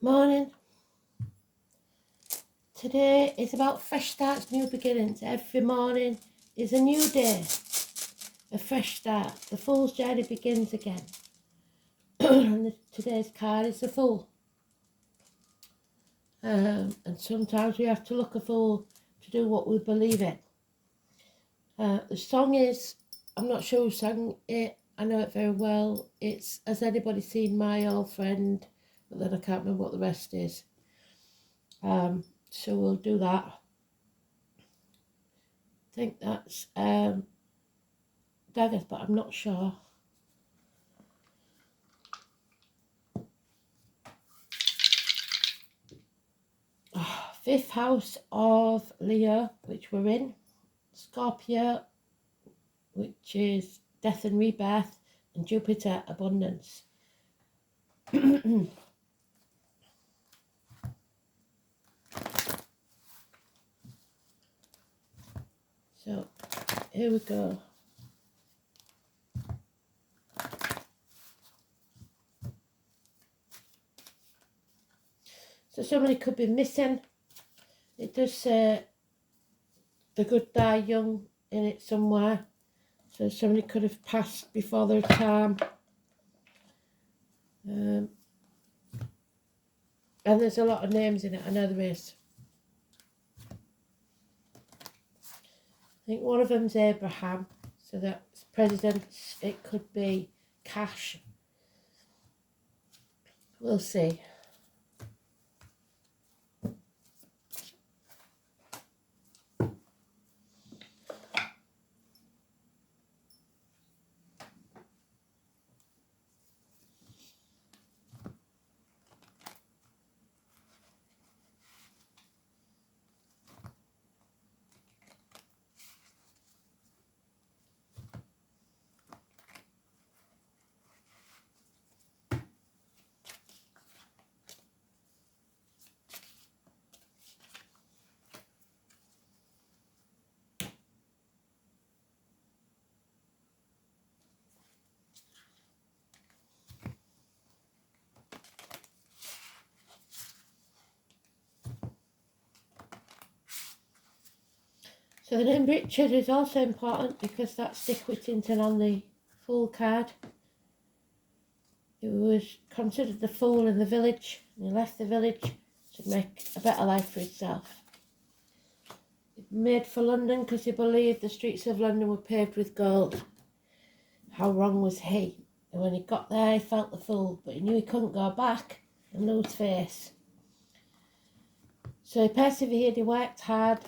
Morning. Today is about fresh starts, new beginnings. Every morning is a new day, a fresh start. The Fool's journey begins again. And today's card is the Fool. And sometimes we have to look a fool to do what we believe in. The song is, I'm not sure who sang it, I know it very well. It's Has Anybody Seen My Old Friend? But then I can't remember what the rest is. So we'll do that. I think that's Daggers, but I'm not sure. Fifth house of Leo, which we're in. Scorpio, which is death and rebirth, and Jupiter, abundance. So here we go. So somebody could be missing. It does say the good die young in it somewhere. So somebody could have passed before their time. And there's a lot of names in it, I know there is. I think one of them's Abraham, so that's presidents. It could be Cash. We'll see. So the name Richard is also important because that's Dick Whittington on the Fool card. He was considered the fool in the village, and he left the village to make a better life for himself. He made for London because he believed the streets of London were paved with gold. How wrong was he? And when he got there, he felt the fool, but he knew he couldn't go back and lose face. So he persevered, he worked hard,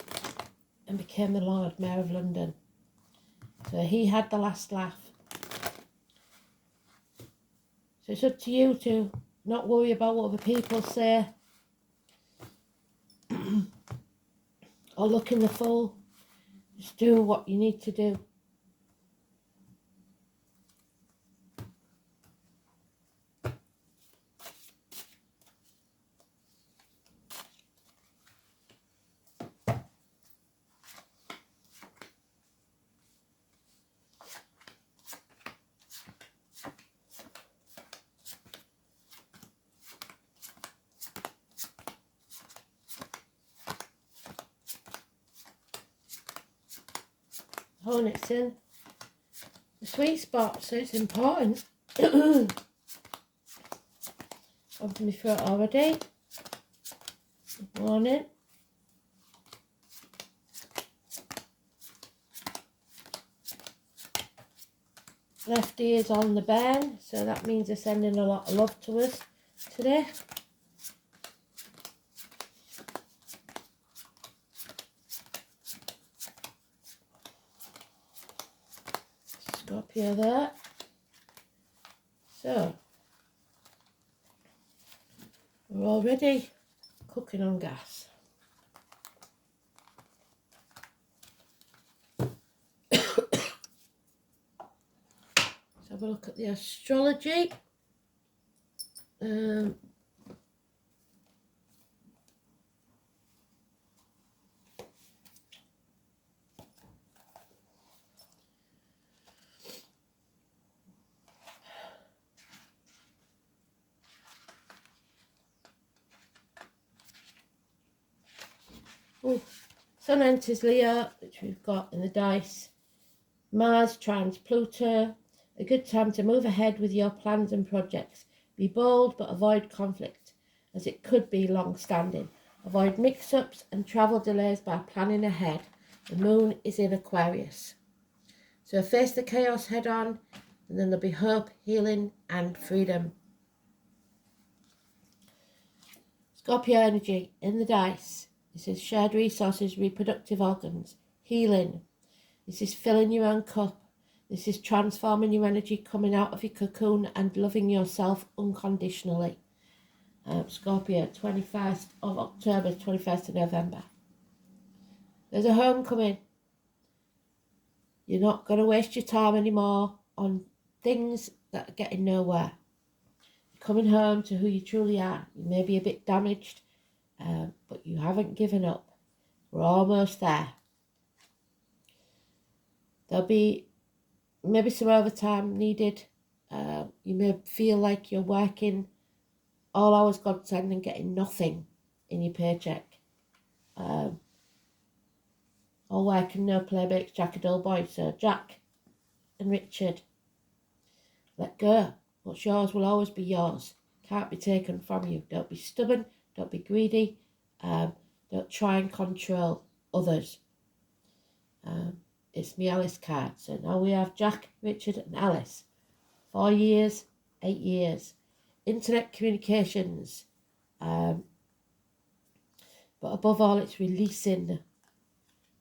and became the Lord Mayor of London. So he had the last laugh. So it's up to you to not worry about what other people say or look in the fool. Just do what you need to do. Hone it's in the sweet spot, so it's important. Gone to my throat already. Good morning. Left ear's on the burn, so that means they're sending a lot of love to us today. Scorpio there. So we're already cooking on gas. Let's have a look at the astrology. Ooh. Sun enters Leo, which we've got in the dice. Mars trines Pluto. A good time to move ahead with your plans and projects. Be bold but avoid conflict, as it could be long-standing. Avoid mix-ups and travel delays by planning ahead. The moon is in Aquarius. So face the chaos head on, and then there'll be hope, healing, and freedom. Scorpio energy in the dice. This is shared resources, reproductive organs, healing. This is filling your own cup. This is transforming your energy, coming out of your cocoon and loving yourself unconditionally. Scorpio, 21st of October, 21st of November. There's a homecoming. You're not going to waste your time anymore on things that are getting nowhere. You're coming home to who you truly are. You may be a bit damaged, but you haven't given up. We're almost there. There'll be maybe some overtime needed. You may feel like you're working all hours God send and getting nothing in your paycheck. All work and no play makes Jack a dull boy. So Jack and Richard, let go. What's yours will always be yours. Can't be taken from you. Don't be stubborn. Don't be greedy. Don't try and control others. It's me Alice card. So now we have Jack, Richard and Alice. 4 years, 8 years. Internet communications. But above all, it's releasing,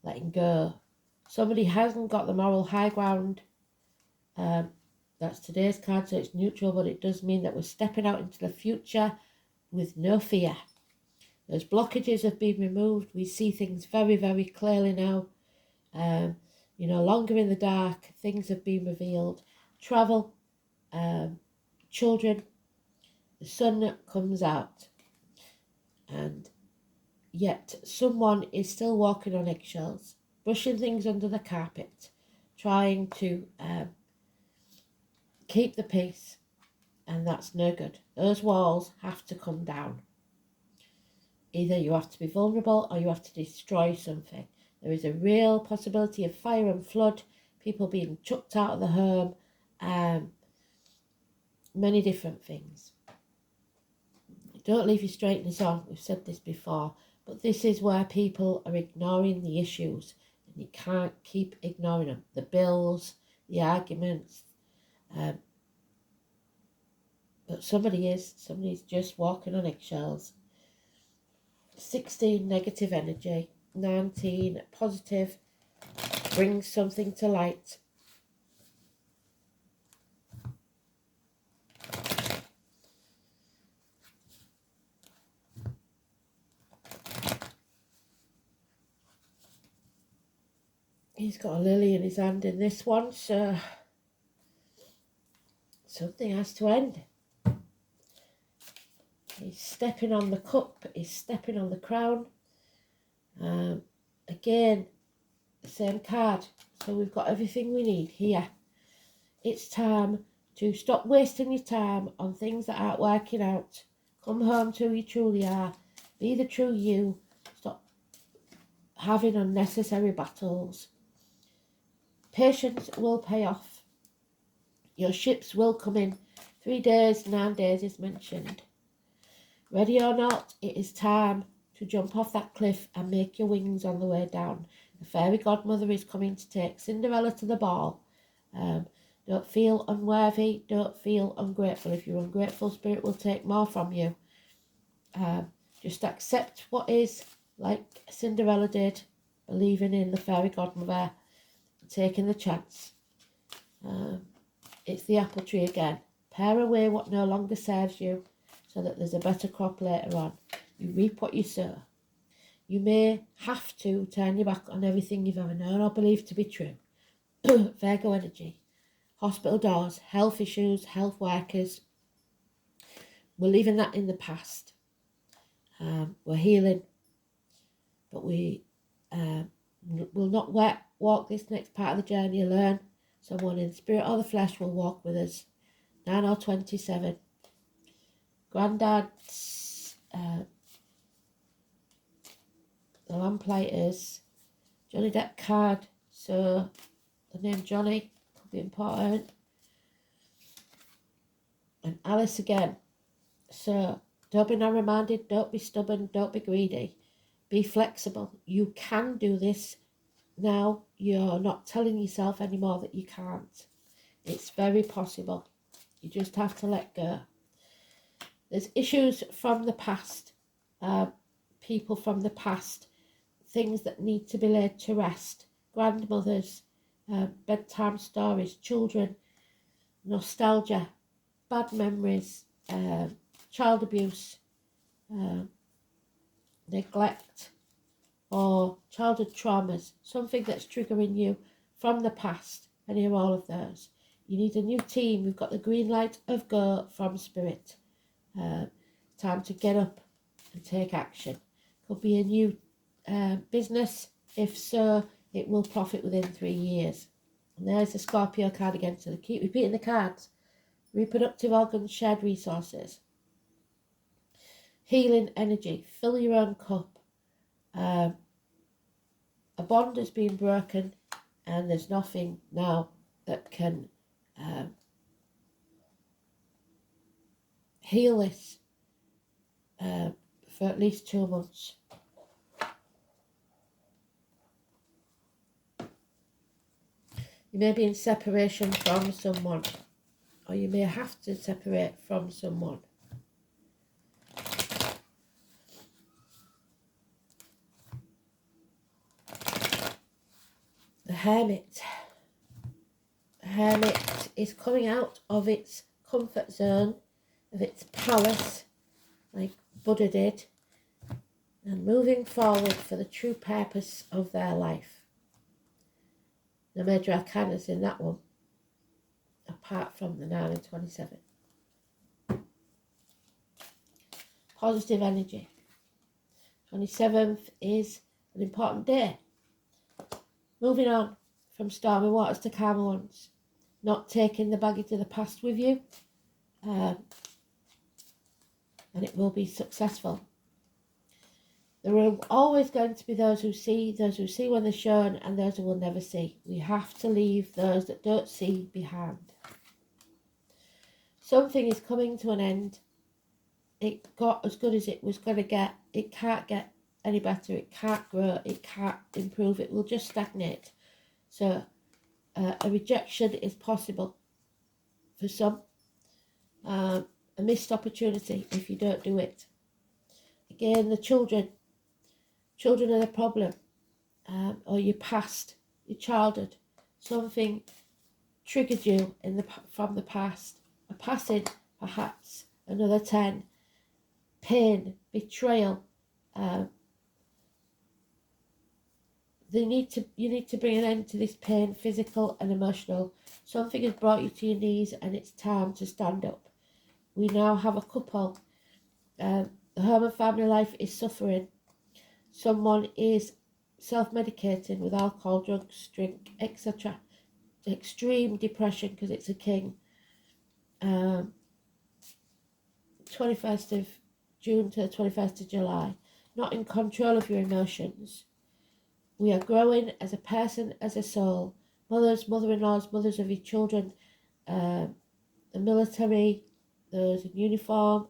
letting go. Somebody hasn't got the moral high ground. That's today's card, so it's neutral, but it does mean that we're stepping out into the future with no fear. Those blockages have been removed. We see things very, very clearly now. You're no longer in the dark. Things have been revealed. Travel, children, the sun comes out. And yet someone is still walking on eggshells, brushing things under the carpet, trying to keep the peace. And that's no good. Those walls have to come down. Either you have to be vulnerable or you have to destroy something. There is a real possibility of fire and flood, people being chucked out of the home, many different things. Don't leave your straighteners on, we've said this before, but this is where people are ignoring the issues, and you can't keep ignoring them. The bills, the arguments, but somebody's just walking on eggshells. 16, negative energy. 19, positive, brings something to light. He's got a lily in his hand in this one, so something has to end. He's stepping on the cup, he's stepping on the crown. Again, the same card. So we've got everything we need here. It's time to stop wasting your time on things that aren't working out. Come home to who you truly are. Be the true you. Stop having unnecessary battles. Patience will pay off. Your ships will come in. 3 days, 9 days is mentioned. Ready or not, it is time to jump off that cliff and make your wings on the way down. The fairy godmother is coming to take Cinderella to the ball. Don't feel unworthy. Don't feel ungrateful. If you're ungrateful, Spirit will take more from you. Just accept what is, like Cinderella did, believing in the fairy godmother, taking the chance. It's the apple tree again. Pare away what no longer serves you so that there's a better crop later on. You reap what you sow. You may have to turn your back on everything you've ever known or believed to be true. Virgo energy. Hospital doors, health issues, health workers. We're leaving that in the past. We're healing. But we will not walk this next part of the journey alone. Someone in spirit or the flesh will walk with us. 9 or 27. Granddad's the lamplighters, Johnny Depp card, so the name Johnny could be important. And Alice again. So don't be narrow-minded, don't be stubborn, don't be greedy. Be flexible. You can do this. Now you're not telling yourself anymore that you can't. It's very possible. You just have to let go. There's issues from the past, people from the past, things that need to be laid to rest, grandmothers, bedtime stories, children, nostalgia, bad memories, child abuse, neglect, or childhood traumas, something that's triggering you from the past. Any or all of those. You need a new team. We've got the green light of go from Spirit. Time to get up and take action. Could be a new business. If so, it will profit within 3 years. And there's the Scorpio card again. So they keep repeating the cards. Reproductive organs, shared resources. Healing energy. Fill your own cup. A bond has been broken, and there's nothing now that can heal this for at least 2 months. You may be in separation from someone, or you may have to separate from someone. The Hermit. The Hermit is coming out of its comfort zone, of its palace, like Buddha did, and moving forward for the true purpose of their life. No major arcanas in that one, apart from the 9 and 27. Positive energy. 27th is an important day. Moving on from stormy waters to calmer ones. Not taking the baggage of the past with you. And it will be successful. There are always going to be those who see when they're shown, and those who will never see. We have to leave those that don't see behind. Something is coming to an end. It got as good as it was going to get. It can't get any better. It can't grow. It can't improve. It will just stagnate. So a rejection is possible for some. A missed opportunity if you don't do it. Again, the children are the problem, or your past, your childhood. Something triggered you from the past. A passing, perhaps, another 10. Pain, betrayal. You need to bring an end to this pain, physical and emotional. Something has brought you to your knees, and it's time to stand up. We now have a couple. The home and family life is suffering. Someone is self-medicating with alcohol, drugs, drink, etc. Extreme depression because it's a king. 21st of June to the 21st of July. Not in control of your emotions. We are growing as a person, as a soul. Mothers, mother-in-laws, mothers of your children, the military, those in uniform,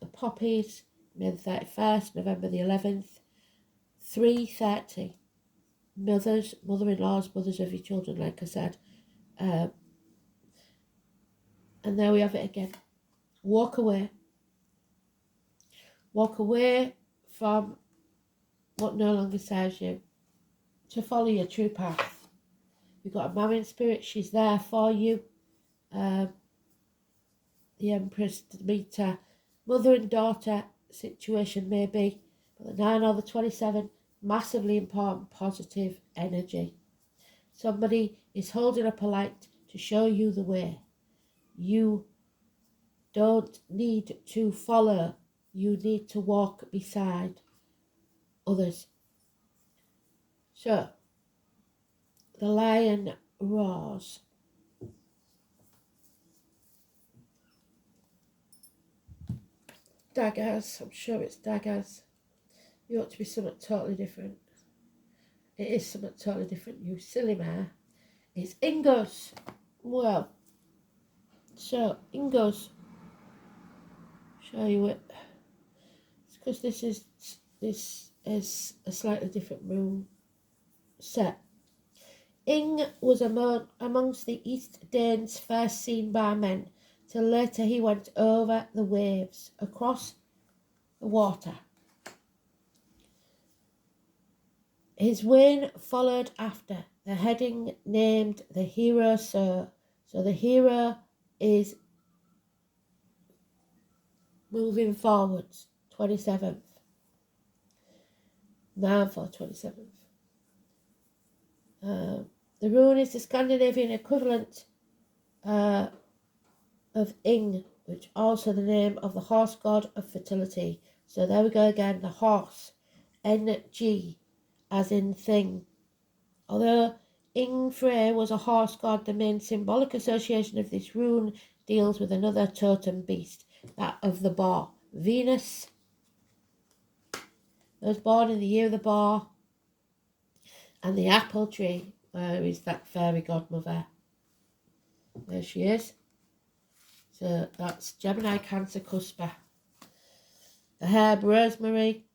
the poppies, May the 31st, November the 11th, 3:30. Mothers, mother-in-laws, mothers of your children, like I said. And there we have it again. Walk away. Walk away from what no longer serves you, to follow your true path. You've got a Marian spirit, she's there for you. The Empress, Demeter, mother and daughter situation maybe, but the 9 or the 27, massively important positive energy. Somebody is holding up a light to show you the way. You don't need to follow, you need to walk beside others. So, the lion roars. Daggers, I'm sure it's daggers. You ought to be something totally different. It is something totally different, you silly mare. It's Ingo's. Well, so Ingo's. Show you it. It's because this is a slightly different room set. Ing was amongst the East Danes first seen by men, till later he went over the waves, across the water. His wain followed after, the heading named the hero so. So the hero is moving forwards, 27th. 9 for 27th. The rune is the Scandinavian equivalent of Ing, which also the name of the horse god of fertility. So there we go again, the horse, Ng, as in thing. Although Ingfrey was a horse god, the main symbolic association of this rune deals with another totem beast, that of the boar. Venus was born in the year of the boar, and the apple tree, where is that fairy godmother? There she is. So that's Gemini, Cancer, Cusper. The herb rosemary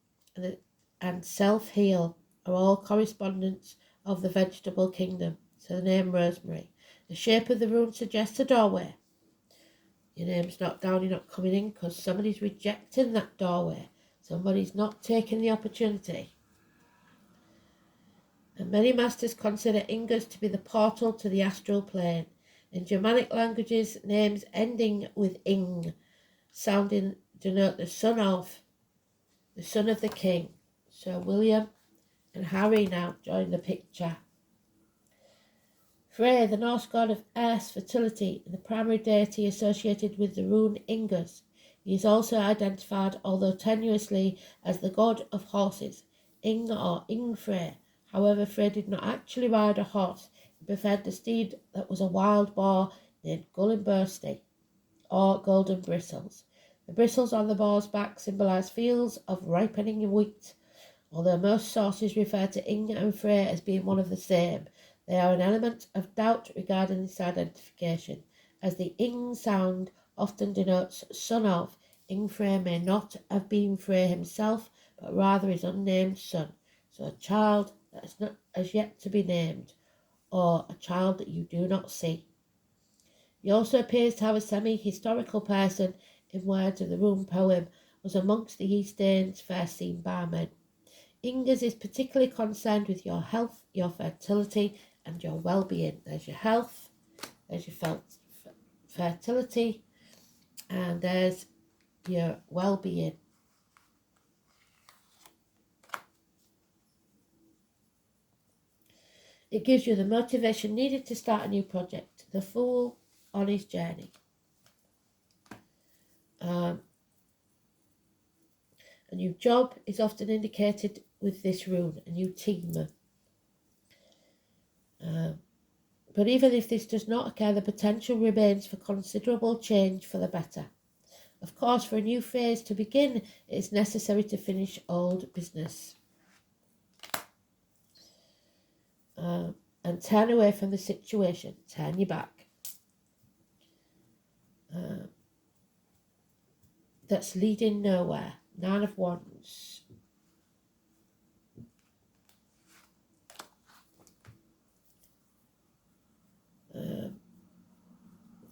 and self-heal are all correspondents of the vegetable kingdom. So the name rosemary. The shape of the rune suggests a doorway. Your name's not down, you're not coming in because somebody's rejecting that doorway. Somebody's not taking the opportunity. And many masters consider Ingus to be the portal to the astral plane. In Germanic languages, names ending with ing sounding denote the son of the king. So William and Harry now join the picture. Frey, the Norse god of earth's fertility, and the primary deity associated with the rune Ingus. He is also identified, although tenuously, as the god of horses, Ing or Ingfrey. However, Frey did not actually ride a horse. He preferred the steed that was a wild boar named Gullinbursti, or Golden Bristles. The bristles on the boar's back symbolise fields of ripening wheat. Although most sources refer to Ing and Frey as being one of the same, there are an element of doubt regarding this identification, as the Ing sound often denotes son of. Ingfrey may not have been Frey himself, but rather his unnamed son, so a child that is not as yet to be named, or a child that you do not see. He also appears to have a semi-historical person, in words of the rune poem, was amongst the East Danes first seen by men. Ingus is particularly concerned with your health, your fertility, and your well-being. There's your health, there's your fertility, and there's your well-being. It gives you the motivation needed to start a new project. The fool on his journey. A new job is often indicated with this rune, a new team. But even if this does not occur, the potential remains for considerable change for the better. Of course, for a new phase to begin, it is necessary to finish old business. And turn away from the situation. Turn your back. That's leading nowhere. 9 of Wands.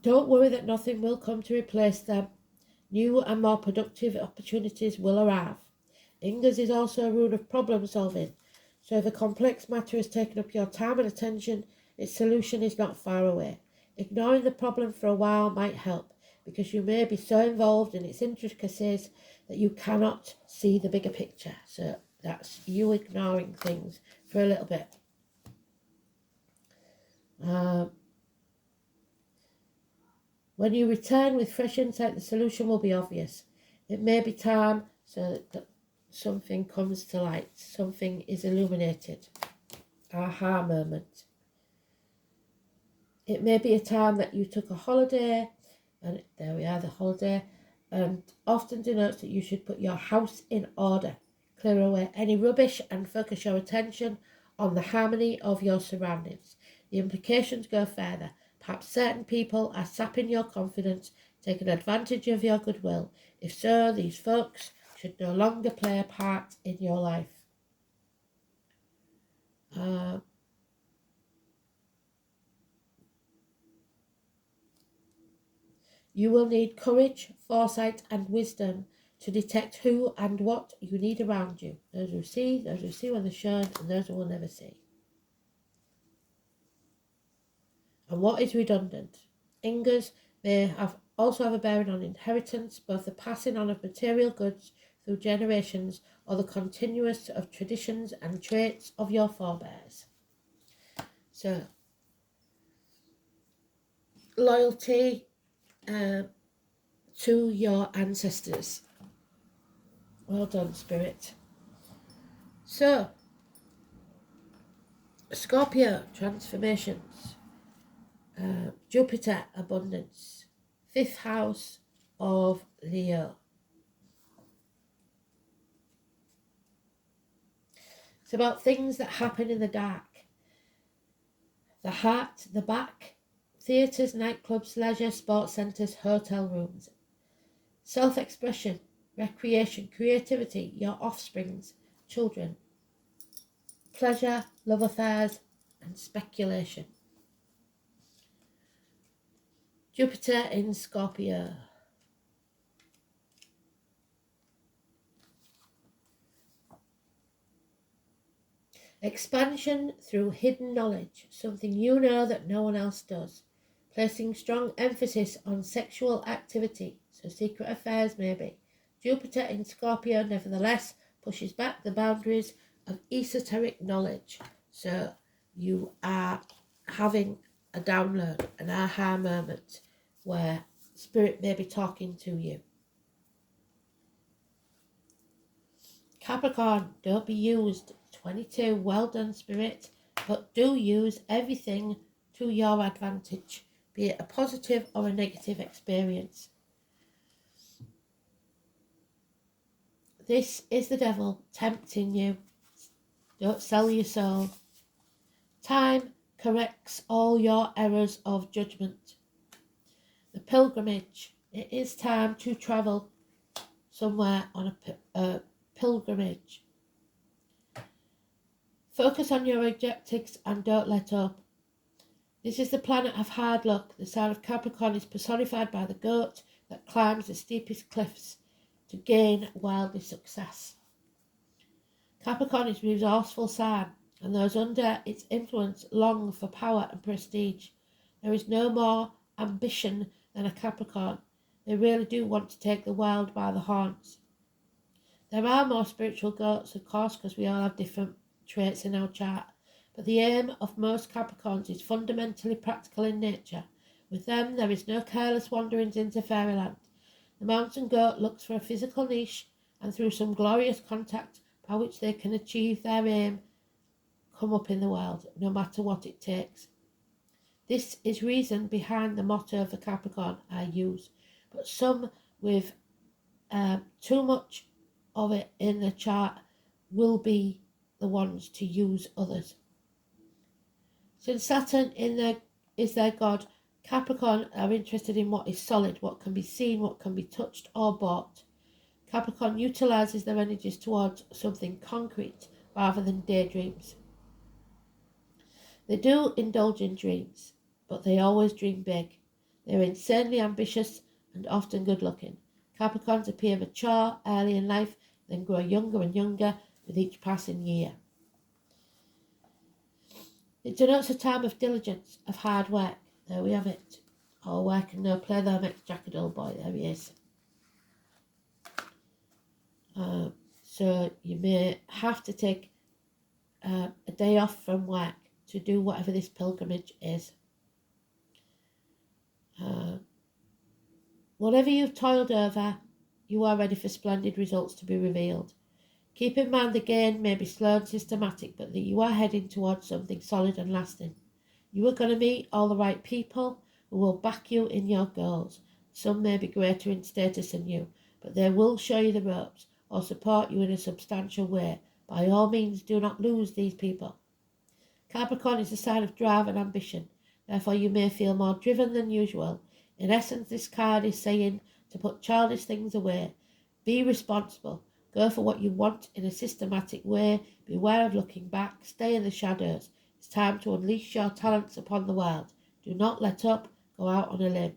Don't worry that nothing will come to replace them. New and more productive opportunities will arrive. Ingus is also a rune of problem solving. So if a complex matter has taken up your time and attention, its solution is not far away. Ignoring the problem for a while might help, because you may be so involved in its intricacies that you cannot see the bigger picture. So that's you ignoring things for a little bit. When you return with fresh insight, the solution will be obvious. It may be time so that something comes to light, something is illuminated. Aha moment. It may be a time that you took a holiday, and there we are, the holiday, and often denotes that you should put your house in order, Clear away any rubbish and focus your attention on the harmony of your surroundings. The implications go further. Perhaps certain people are sapping your confidence, taking advantage of your goodwill. If so, these folks should no longer play a part in your life. You will need courage, foresight, and wisdom to detect who and what you need around you. Those who see when they're shown, and those who will never see. And what is redundant? Ingers may also have a bearing on inheritance, both the passing on of material goods through generations or the continuance of traditions and traits of your forebears. So, loyalty to your ancestors. Well done, Spirit. So, Scorpio, transformations. Jupiter, abundance. 5th house of Leo. It's about things that happen in the dark. The heart, the back, theatres, nightclubs, leisure, sports centres, hotel rooms. Self-expression, recreation, creativity, your offsprings, children. Pleasure, love affairs, and speculation. Jupiter in Scorpio. Expansion through hidden knowledge, something you know that no one else does. Placing strong emphasis on sexual activity, so secret affairs maybe. Jupiter in Scorpio nevertheless pushes back the boundaries of esoteric knowledge. So you are having a download, an aha moment, where Spirit may be talking to you. Capricorn, don't be used. 22, well done, Spirit, but do use everything to your advantage, be it a positive or a negative experience. This is the devil tempting you. Don't sell your soul. Time corrects all your errors of judgment. The pilgrimage. It is time to travel somewhere on a pilgrimage. Focus on your objectives and don't let up. This is the planet of hard luck. The sign of Capricorn is personified by the goat that climbs the steepest cliffs to gain worldly success. Capricorn is a resourceful sign, and those under its influence long for power and prestige. There is no more ambition than a Capricorn. They really do want to take the world by the horns. There are more spiritual goats, of course, because we all have different traits in our chart, but the aim of most Capricorns is fundamentally practical in nature. With them, there is no careless wanderings into fairyland. The mountain goat looks for a physical niche, and through some glorious contact by which they can achieve their aim, come up in the world, no matter what it takes. This is reason behind the motto of the Capricorn I use, but some with too much of it in the chart will be the ones to use others. Since Saturn is their god, Capricorn are interested in what is solid, what can be seen, what can be touched or bought. Capricorn utilises their energies towards something concrete rather than daydreams. They do indulge in dreams, but they always dream big. They're insanely ambitious and often good-looking. Capricorns appear mature early in life, then grow younger and younger with each passing year. It denotes a time of diligence, of hard work. There we have it. All work and no play, though makes Jack a dull boy. There he is. So you may have to take a day off from work to do whatever this pilgrimage is. Whatever you've toiled over, you are ready for splendid results to be revealed. Keep in mind the gain may be slow and systematic, but that you are heading towards something solid and lasting. You are going to meet all the right people who will back you in your goals. Some may be greater in status than you, but they will show you the ropes. or support you in a substantial way. By all means, do not lose these people. Capricorn is a sign of drive and ambition. Therefore, you may feel more driven than usual. In essence, this card is saying to put childish things away. Be responsible. Go for what you want in a systematic way. Beware of looking back. Stay in the shadows. It's time to unleash your talents upon the world. Do not let up. Go out on a limb.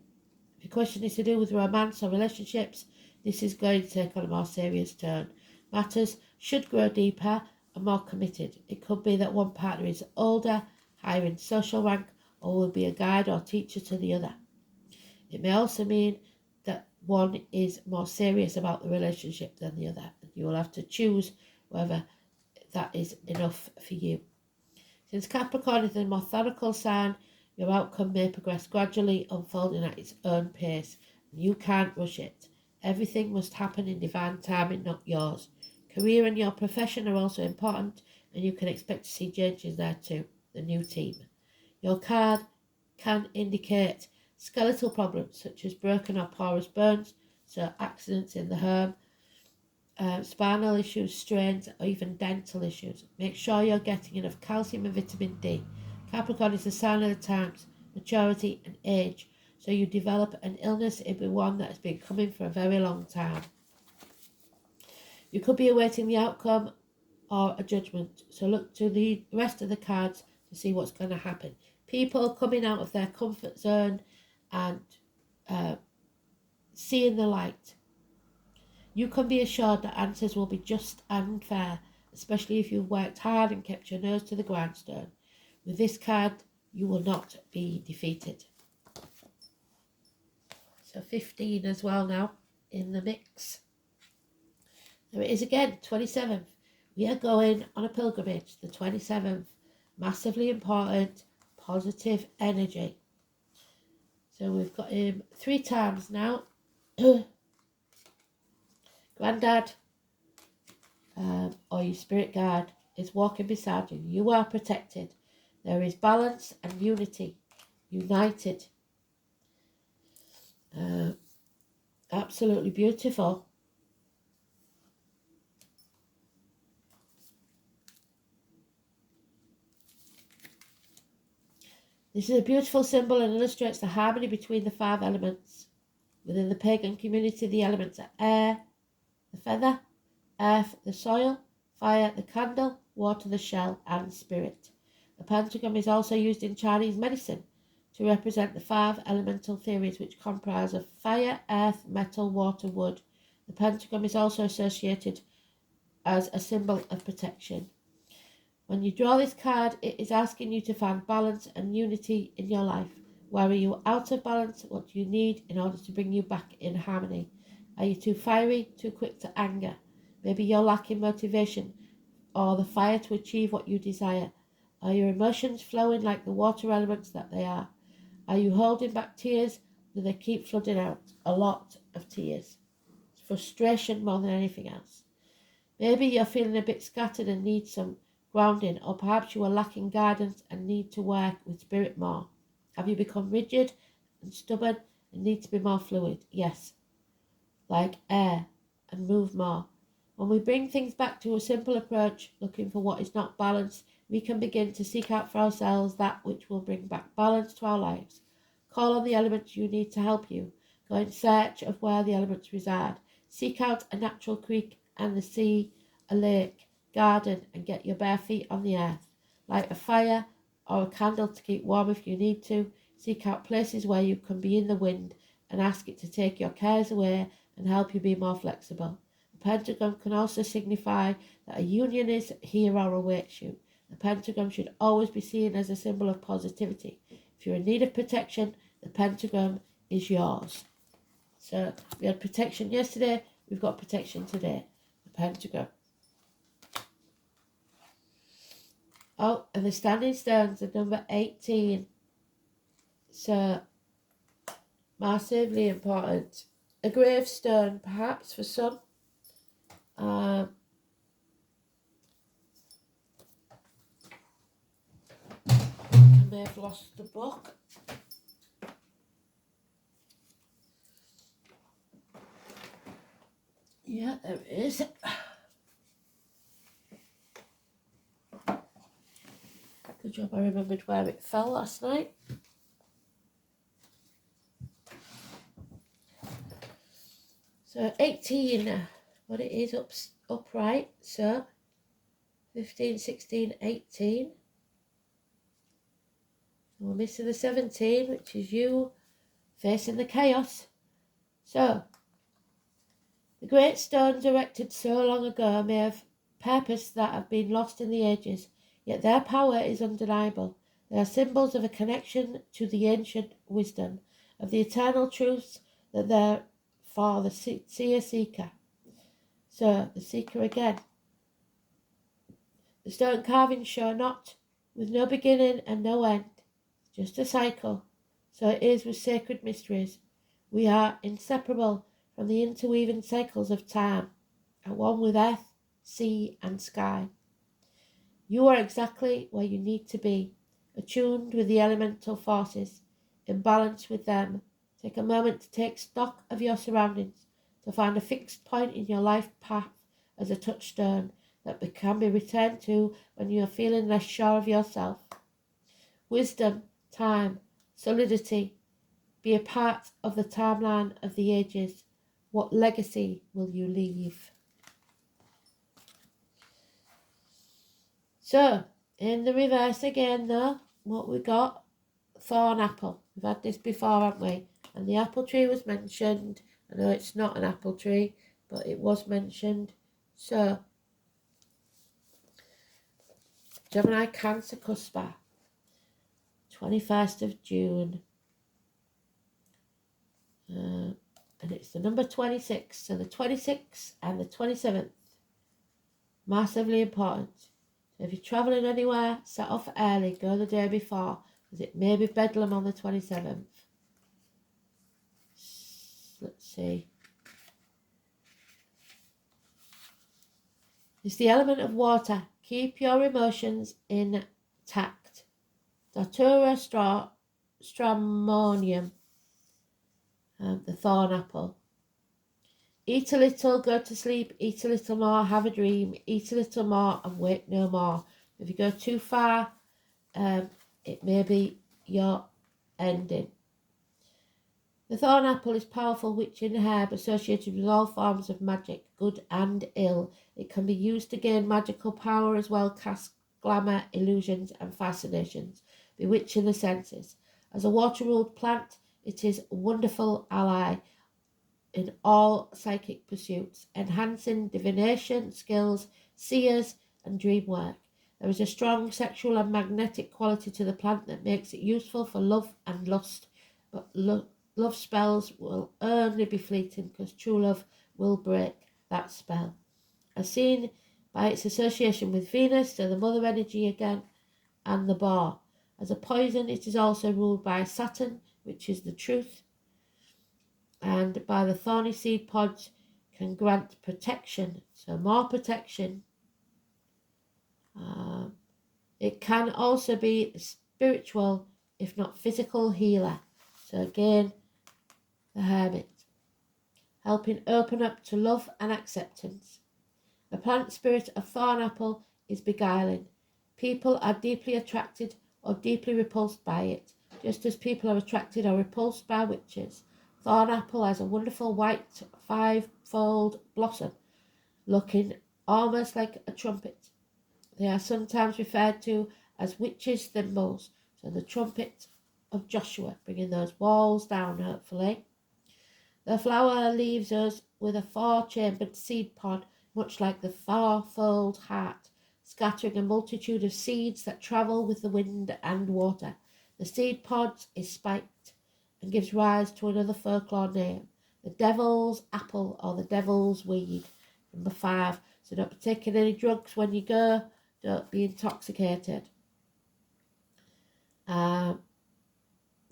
If your question is to do with romance or relationships, this is going to take on a more serious turn. Matters should grow deeper and more committed. It could be that one partner is older, higher in social rank, or will be a guide or teacher to the other. It may also mean that one is more serious about the relationship than the other. You will have to choose whether that is enough for you. Since Capricorn is a methodical sign, your outcome may progress gradually, unfolding at its own pace. You can't rush it. Everything must happen in divine timing, not yours. Career and your profession are also important, and you can expect to see changes there too. The new team. Your card can indicate skeletal problems such as broken or porous bones, so accidents in the home, spinal issues, strains, or even dental issues. Make sure you're getting enough calcium and vitamin D. Capricorn is a sign of the times, maturity and age, so you develop an illness, it will be one that has been coming for a very long time. You could be awaiting the outcome or a judgment, so look to the rest of the cards to see what's going to happen. People coming out of their comfort zone and seeing the light. You can be assured that answers will be just and fair, especially if you've worked hard and kept your nose to the grindstone. With this card, you will not be defeated. So 15 as well now in the mix. There it is again, 27th. We are going on a pilgrimage, the 27th. Massively important, positive energy. So we've got him 3 times now. Granddad, or your spirit guide, is walking beside you. You are protected. There is balance and unity. United. Absolutely beautiful. This is a beautiful symbol and illustrates the harmony between the 5 elements. Within the pagan community, the elements are air, the feather, earth, the soil, fire, the candle, water, the shell, and spirit. The pentagram is also used in Chinese medicine to represent the 5 elemental theories, which comprise of fire, earth, metal, water, wood. The pentagram is also associated as a symbol of protection. When you draw this card, it is asking you to find balance and unity in your life. Where are you out of balance? What do you need in order to bring you back in harmony? Are you too fiery, too quick to anger? Maybe you're lacking motivation or the fire to achieve what you desire. Are your emotions flowing like the water elements that they are? Are you holding back tears? Do they keep flooding out? A lot of tears. It's frustration more than anything else. Maybe you're feeling a bit scattered and need some grounding, or perhaps you are lacking guidance and need to work with spirit more. Have you become rigid and stubborn and need to be more fluid? Yes, like air, and move more. When we bring things back to a simple approach, looking for what is not balanced, we can begin to seek out for ourselves that which will bring back balance to our lives. Call on the elements you need to help you. Go in search of where the elements reside. Seek out a natural creek and the sea, a lake, garden, and get your bare feet on the earth. Light a fire or a candle to keep warm if you need to. Seek out places where you can be in the wind and ask it to take your cares away and help you be more flexible. The pentagram can also signify that a union is here or awaits you. The pentagram should always be seen as a symbol of positivity. If you're in need of protection, the pentagram is yours. So we had protection yesterday, we've got protection today. The pentagram. Oh, and the standing stones are number 18. So, massively important. A gravestone, perhaps, for some. I may have lost the book. Yeah, there it is. Good job I remembered where it fell last night. So 18, what it is upright, so 15, 16, 18. We're missing the 17, which is you facing the chaos. So, the great stones erected so long ago may have purpose that have been lost in the ages, yet their power is undeniable. They are symbols of a connection to the ancient wisdom, of the eternal truths that they're for the seeker. So, the seeker again. The stone carvings show not, with no beginning and no end, just a cycle. So it is with sacred mysteries. We are inseparable from the interweaving cycles of time, at one with earth, sea, and sky. You are exactly where you need to be, attuned with the elemental forces, in balance with them. Take a moment to take stock of your surroundings, to find a fixed point in your life path as a touchstone that can be returned to when you are feeling less sure of yourself. Wisdom, time, solidity, be a part of the timeline of the ages. What legacy will you leave? So, in the reverse again though, what we got? Thorn apple. We've had this before, haven't we? And the apple tree was mentioned. I know it's not an apple tree, but it was mentioned. So, Gemini Cancer Cuspa, 21st of June. And it's the number 26. So the 26th and the 27th. Massively important. So if you're travelling anywhere, set off early, go the day before, because it may be bedlam on the 27th. Let's see. It's the element of water. Keep your emotions intact. Datura stramonium, the thorn apple. Eat a little, go to sleep, eat a little more, have a dream, eat a little more and wake no more. If you go too far, it may be your ending. The thorn apple is powerful witching herb associated with all forms of magic, good and ill. It can be used to gain magical power as well, cast glamour, illusions and fascinations, bewitching the senses. As a water-ruled plant, it is a wonderful ally in all psychic pursuits, enhancing divination skills, seers and dream work. There is a strong sexual and magnetic quality to the plant that makes it useful for love and lust, but love spells will only be fleeting because true love will break that spell. As seen by its association with Venus, so the mother energy again, and the boar. As a poison, it is also ruled by Saturn, which is the truth, and by the thorny seed pods can grant protection, so more protection. It can also be a spiritual, if not physical, healer. So again, the hermit, helping open up to love and acceptance. The plant spirit of thorn apple is beguiling. People are deeply attracted or deeply repulsed by it, just as people are attracted or repulsed by witches. Thorn apple has a wonderful white five-fold blossom, looking almost like a trumpet. They are sometimes referred to as witches' thimbles, so the trumpet of Joshua, bringing those walls down, hopefully. The flower leaves us with a four-chambered seed pod, much like the fourfold heart, scattering a multitude of seeds that travel with the wind and water. The seed pod is spiked and gives rise to another folklore name, the devil's apple or the devil's weed. Number 5. So don't be taking any drugs when you go. Don't be intoxicated. Thorn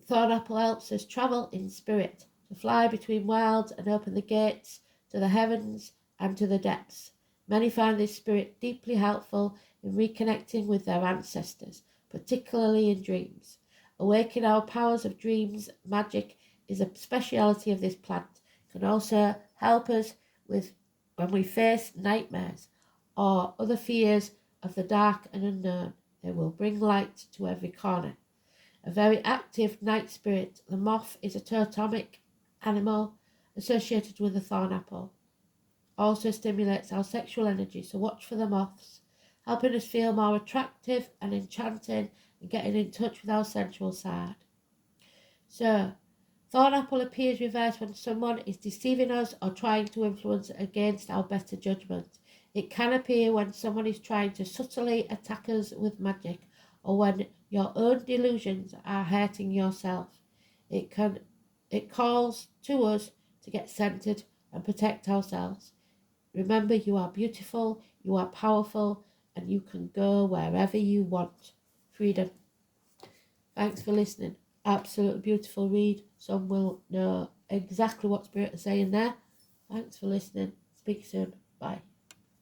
apple helps us travel in spirit, to fly between worlds and open the gates to the heavens and to the depths. Many find this spirit deeply helpful in reconnecting with their ancestors, particularly in dreams. Awaken our powers of dreams. Magic is a speciality of this plant. It can also help us with When we face nightmares or other fears of the dark and unknown, they will bring light to every corner. A very active night spirit, the moth is a totemic animal associated with the thorn apple. Also stimulates our sexual energy, so watch for the moths, helping us feel more attractive and enchanting and getting in touch with our sensual side. So, thorn apple appears reversed when someone is deceiving us or trying to influence against our better judgment. It can appear when someone is trying to subtly attack us with magic, or when your own delusions are hurting yourself. It calls to us to get centered and protect ourselves. Remember, you are beautiful, you are powerful, and you can go wherever you want. Freedom. Thanks for listening. Absolutely beautiful read. Some will know exactly what Spirit is saying there. Thanks for listening. Speak soon. Bye.